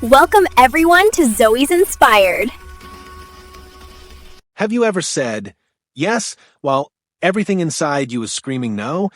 Welcome everyone to Zoe's Inspired. Have you ever said yes while everything inside you was screaming no?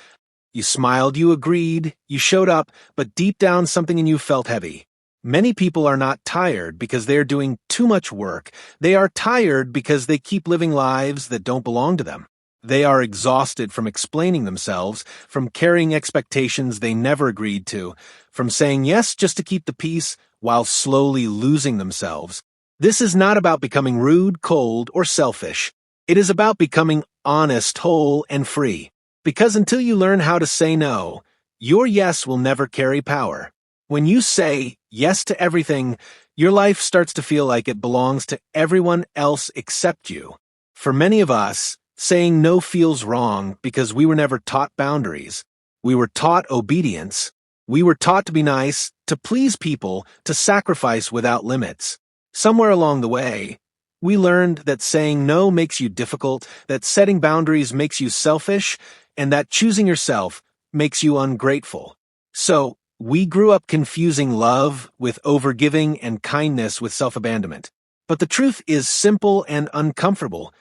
You smiled, you agreed, you showed up, but deep down something in you felt heavy. Many people are not tired because they are doing too much work. They are tired because they keep living lives that don't belong to them. They are exhausted from explaining themselves, from carrying expectations they never agreed to, from saying yes just to keep the peace while slowly losing themselves. This is not about becoming rude, cold, or selfish. It is about becoming honest, whole, and free. Because until you learn how to say no, your yes will never carry power. When you say yes to everything, your life starts to feel like it belongs to everyone else except you. For many of us, saying no feels wrong because we were never taught boundaries. We were taught obedience. We were taught to be nice, to please people, to sacrifice without limits. Somewhere along the way, we learned that saying no makes you difficult, that setting boundaries makes you selfish, and that choosing yourself makes you ungrateful. So, we grew up confusing love with overgiving and kindness with self-abandonment. But the truth is simple and uncomfortable.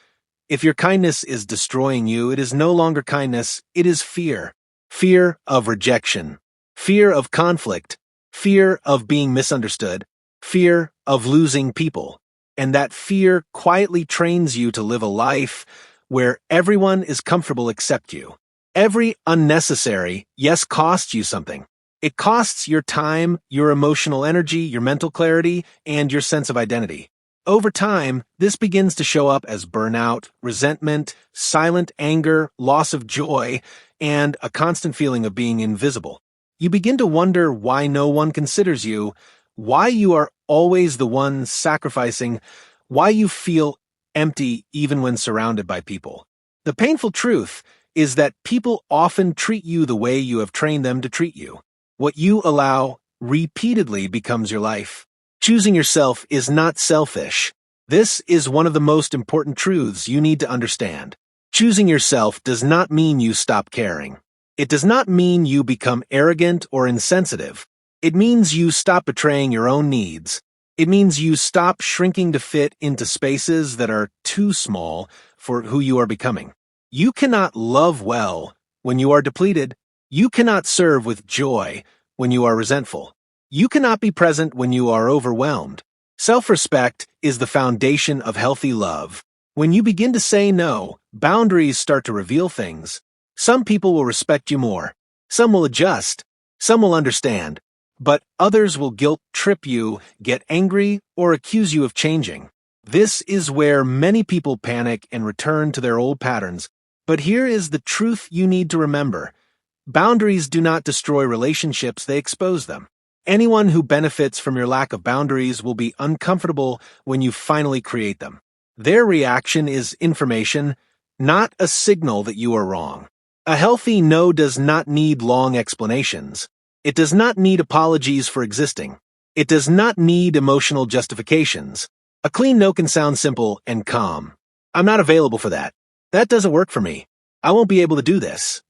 If your kindness is destroying you, it is no longer kindness, it is fear. Fear of rejection. Fear of conflict, fear of being misunderstood, fear of losing people. And that fear quietly trains you to live a life where everyone is comfortable except you. Every unnecessary yes costs you something. It costs your time, your emotional energy, your mental clarity, and your sense of identity. Over time, this begins to show up as burnout, resentment, silent anger, loss of joy, and a constant feeling of being invisible. You begin to wonder why no one considers you, why you are always the one sacrificing, why you feel empty even when surrounded by people. The painful truth is that people often treat you the way you have trained them to treat you. What you allow repeatedly becomes your life. Choosing yourself is not selfish. This is one of the most important truths you need to understand. Choosing yourself does not mean you stop caring. It does not mean you become arrogant or insensitive. It means you stop betraying your own needs. It means you stop shrinking to fit into spaces that are too small for who you are becoming. You cannot love well when you are depleted. You cannot serve with joy when you are resentful. You cannot be present when you are overwhelmed. Self-respect is the foundation of healthy love. When you begin to say no, boundaries start to reveal things. Some people will respect you more. Some will adjust. Some will understand. But others will guilt-trip you, get angry, or accuse you of changing. This is where many people panic and return to their old patterns. But here is the truth you need to remember. Boundaries do not destroy relationships, they expose them. Anyone who benefits from your lack of boundaries will be uncomfortable when you finally create them. Their reaction is information, not a signal that you are wrong. A healthy no does not need long explanations. It does not need apologies for existing. It does not need emotional justifications. A clean no can sound simple and calm. I'm not available for that. That doesn't work for me. I won't be able to do this.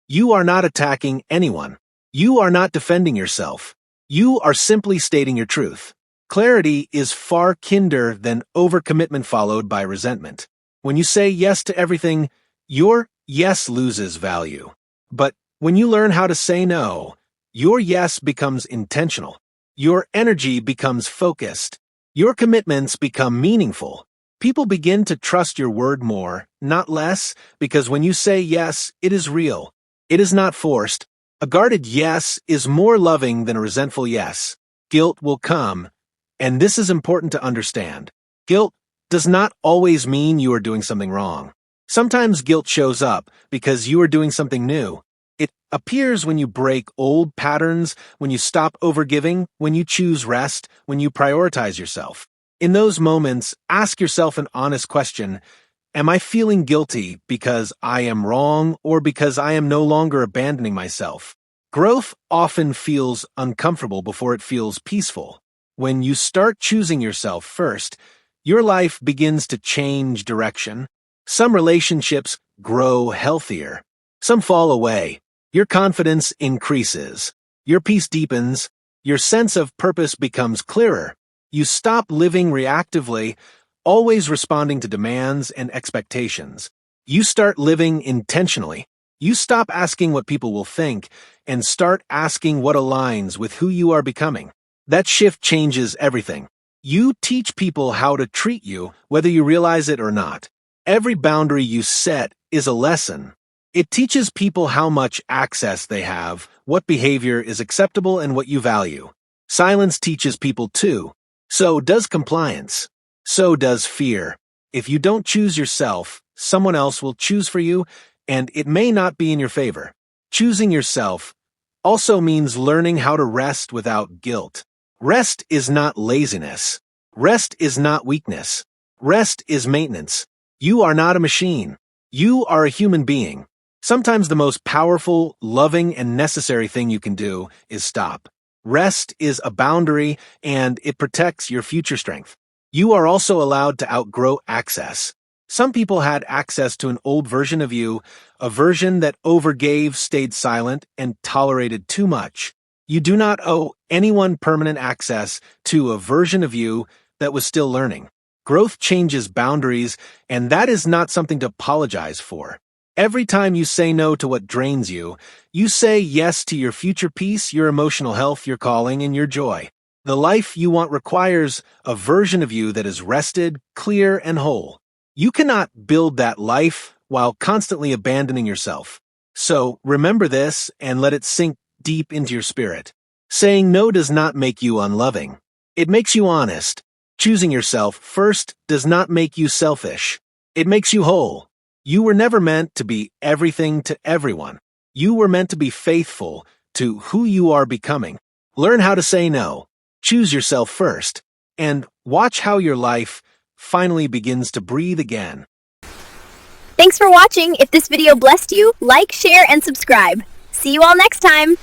You are not attacking anyone. You are not defending yourself. You are simply stating your truth. Clarity is far kinder than overcommitment followed by resentment. When you say yes to everything, your yes loses value. But when you learn how to say no, your yes becomes intentional. Your energy becomes focused. Your commitments become meaningful. People begin to trust your word more, not less, because when you say yes, it is real. It is not forced. A guarded yes is more loving than a resentful yes. Guilt will come, and this is important to understand. Guilt does not always mean you are doing something wrong. Sometimes guilt shows up because you are doing something new. It appears when you break old patterns, when you stop overgiving, when you choose rest, when you prioritize yourself. In those moments, ask yourself an honest question. Am I feeling guilty because I am wrong or because I am no longer abandoning myself? Growth often feels uncomfortable before it feels peaceful. When you start choosing yourself first, your life begins to change direction. Some relationships grow healthier. Some fall away. Your confidence increases. Your peace deepens. Your sense of purpose becomes clearer. You stop living reactively, always responding to demands and expectations. You start living intentionally. You stop asking what people will think and start asking what aligns with who you are becoming. That shift changes everything. You teach people how to treat you, whether you realize it or not. Every boundary you set is a lesson. It teaches people how much access they have, what behavior is acceptable, and what you value. Silence teaches people too. So does compliance. So does fear. If you don't choose yourself, someone else will choose for you, and it may not be in your favor. Choosing yourself also means learning how to rest without guilt. Rest is not laziness. Rest is not weakness. Rest is maintenance. You are not a machine. You are a human being. Sometimes the most powerful, loving, and necessary thing you can do is stop. Rest is a boundary, and it protects your future strength. You are also allowed to outgrow access. Some people had access to an old version of you, a version that overgave, stayed silent, and tolerated too much. You do not owe anyone permanent access to a version of you that was still learning. Growth changes boundaries, and that is not something to apologize for. Every time you say no to what drains you, you say yes to your future peace, your emotional health, your calling, and your joy. The life you want requires a version of you that is rested, clear, and whole. You cannot build that life while constantly abandoning yourself. So remember this and let it sink deep into your spirit. Saying no does not make you unloving. It makes you honest. Choosing yourself first does not make you selfish. It makes you whole. You were never meant to be everything to everyone. You were meant to be faithful to who you are becoming. Learn how to say no. Choose yourself first. And watch how your life finally begins to breathe again. Thanks for watching. If this video blessed you, like, share, and subscribe. See you all next time.